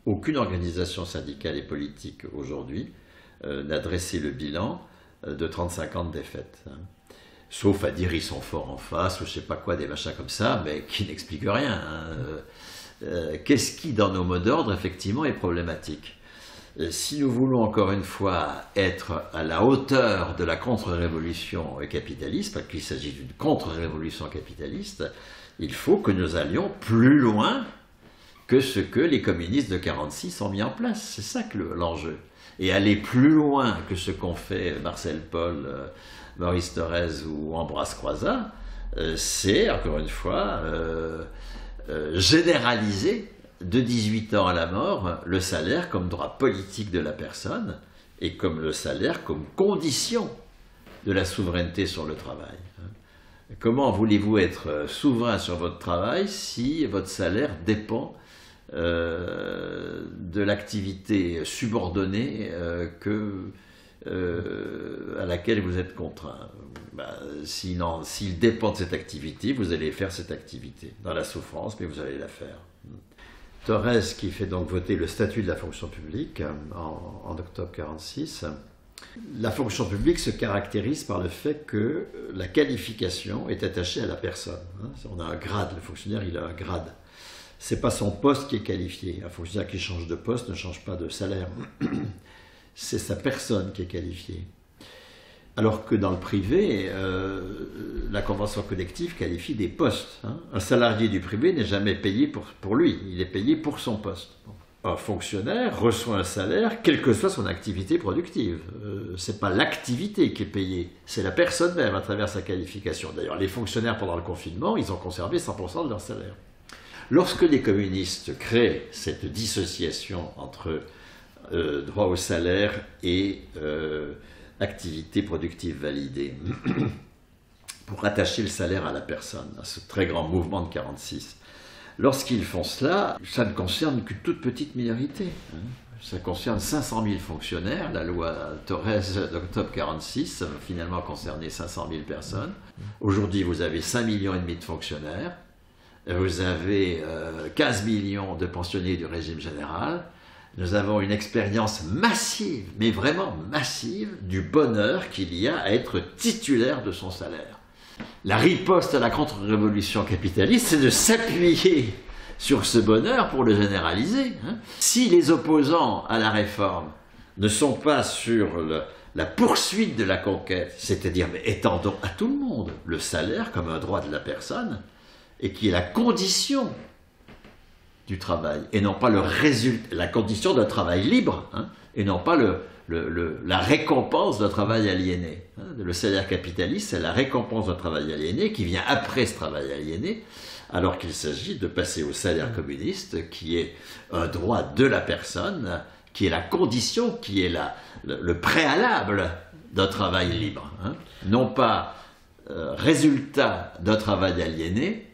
Aucune organisation syndicale et politique aujourd'hui n'a dressé le bilan de 35 ans de défaite. Hein. Sauf à dire ils sont forts en face, ou je sais pas quoi, des machins comme ça, mais qui n'expliquent rien. Hein. Qu'est-ce qui, dans nos mots d'ordre, effectivement, est problématique? Si nous voulons encore une fois être à la hauteur de la contre-révolution capitaliste, parce qu'il s'agit d'une contre-révolution capitaliste, il faut que nous allions plus loin que ce que les communistes de 1946 ont mis en place. C'est ça que l'enjeu. Et aller plus loin que ce qu'ont fait Marcel Paul, Maurice Thorez ou Ambroise Croizat, c'est, encore une fois, généraliser de 18 ans à la mort le salaire comme droit politique de la personne et comme le salaire comme condition de la souveraineté sur le travail. Comment voulez-vous être souverain sur votre travail si votre salaire dépend de l'activité subordonnée à laquelle vous êtes contraint? S'il dépend de cette activité, vous allez faire cette activité dans la souffrance, mais vous allez la faire. Thorez, qui fait donc voter le statut de la fonction publique en octobre 1946, la fonction publique se caractérise par le fait que la qualification est attachée à la personne. On a un grade, le fonctionnaire il a un grade. Ce n'est pas son poste qui est qualifié. Un fonctionnaire qui change de poste ne change pas de salaire. C'est sa personne qui est qualifiée. Alors que dans le privé, la convention collective qualifie des postes. Hein. Un salarié du privé n'est jamais payé pour lui, il est payé pour son poste. Un fonctionnaire reçoit un salaire, quelle que soit son activité productive. Ce n'est pas l'activité qui est payée, c'est la personne même à travers sa qualification. D'ailleurs, les fonctionnaires pendant le confinement, ils ont conservé 100% de leur salaire. Lorsque les communistes créent cette dissociation entre droit au salaire et activité productive validée, pour attacher le salaire à la personne, à ce très grand mouvement de 1946. Lorsqu'ils font cela, ça ne concerne qu'une toute petite minorité. Hein. Ça concerne 500 000 fonctionnaires. La loi Thorez d'octobre 1946 a finalement concerné 500 000 personnes. Aujourd'hui, vous avez 5,5 millions de fonctionnaires. Vous avez 15 millions de pensionnés du régime général. Nous avons une expérience massive, mais vraiment massive, du bonheur qu'il y a à être titulaire de son salaire. La riposte à la contre-révolution capitaliste, c'est de s'appuyer sur ce bonheur pour le généraliser. Hein. Si les opposants à la réforme ne sont pas sur la poursuite de la conquête, c'est-à-dire mais étendons à tout le monde le salaire comme un droit de la personne, et qui est la condition du travail, et non pas le résultat, la condition d'un travail libre, hein, et non pas la récompense d'un travail aliéné. Hein. Le salaire capitaliste, c'est la récompense d'un travail aliéné qui vient après ce travail aliéné, alors qu'il s'agit de passer au salaire communiste, qui est un droit de la personne, qui est la condition, qui est le préalable d'un travail libre. Hein. Non pas résultat d'un travail aliéné,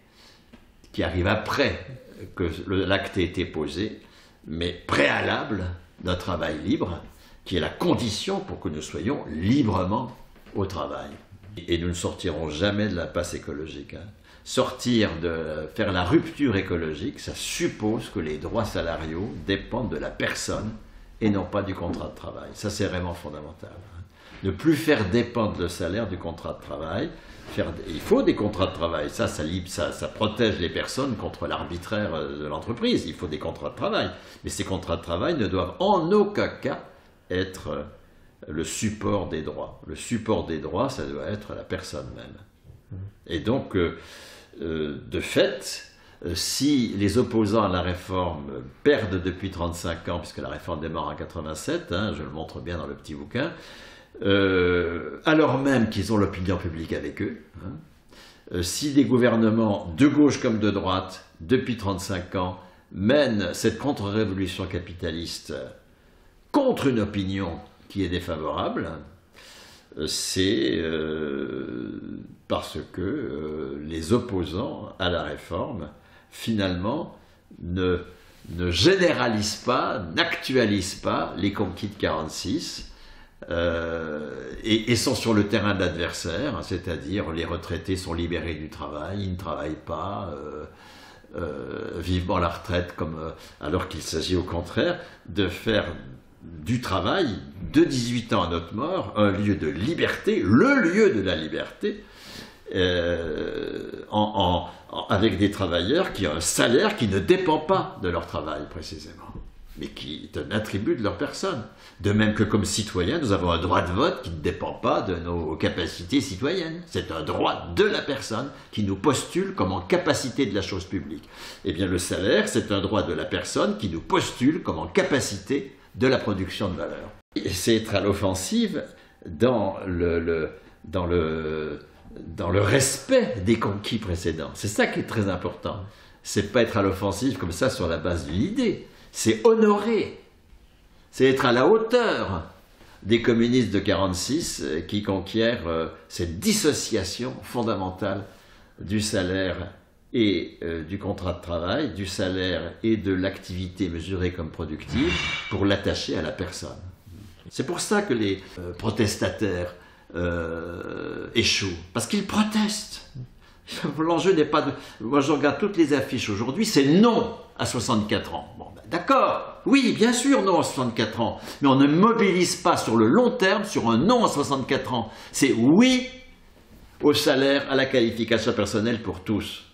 qui arrive après que l'acte ait été posé, mais préalable d'un travail libre, qui est la condition pour que nous soyons librement au travail. Et nous ne sortirons jamais de la passe écologique. Hein. Faire la rupture écologique, ça suppose que les droits salariaux dépendent de la personne et non pas du contrat de travail. Ça, c'est vraiment fondamental. Hein. Ne plus faire dépendre le salaire du contrat de travail. Il faut des contrats de travail, ça protège les personnes contre l'arbitraire de l'entreprise, il faut des contrats de travail, mais ces contrats de travail ne doivent en aucun cas être le support des droits. Le support des droits, ça doit être la personne même. Et donc, de fait, si les opposants à la réforme perdent depuis 35 ans, puisque la réforme démarre en 87, hein, je le montre bien dans le petit bouquin, alors même qu'ils ont l'opinion publique avec eux, hein, si des gouvernements de gauche comme de droite, depuis 35 ans, mènent cette contre-révolution capitaliste contre une opinion qui est défavorable, c'est parce que les opposants à la réforme, finalement, ne généralisent pas, n'actualisent pas les conquis de 1946, et sont sur le terrain de l'adversaire, c'est-à-dire les retraités sont libérés du travail, ils ne travaillent pas, vivement la retraite, alors qu'il s'agit au contraire de faire du travail de 18 ans à notre mort un lieu de liberté, le lieu de la liberté, avec des travailleurs qui ont un salaire qui ne dépend pas de leur travail précisément, mais qui est un attribut de leur personne. De même que comme citoyens, nous avons un droit de vote qui ne dépend pas de nos capacités citoyennes. C'est un droit de la personne qui nous postule comme en capacité de la chose publique. Eh bien le salaire, c'est un droit de la personne qui nous postule comme en capacité de la production de valeur. Et c'est être à l'offensive dans le respect des conquis précédents. C'est ça qui est très important. C'est pas être à l'offensive comme ça sur la base d'une idée. C'est honorer. C'est être à la hauteur des communistes de 1946 qui conquièrent cette dissociation fondamentale du salaire et du contrat de travail, du salaire et de l'activité mesurée comme productive pour l'attacher à la personne. C'est pour ça que les protestataires échouent, parce qu'ils protestent. L'enjeu n'est pas de... Moi je regarde toutes les affiches aujourd'hui, c'est non à 64 ans. Bon, ben, d'accord, oui, bien sûr, non à 64 ans, mais on ne mobilise pas sur le long terme sur un non à 64 ans. C'est oui au salaire, à la qualification personnelle pour tous.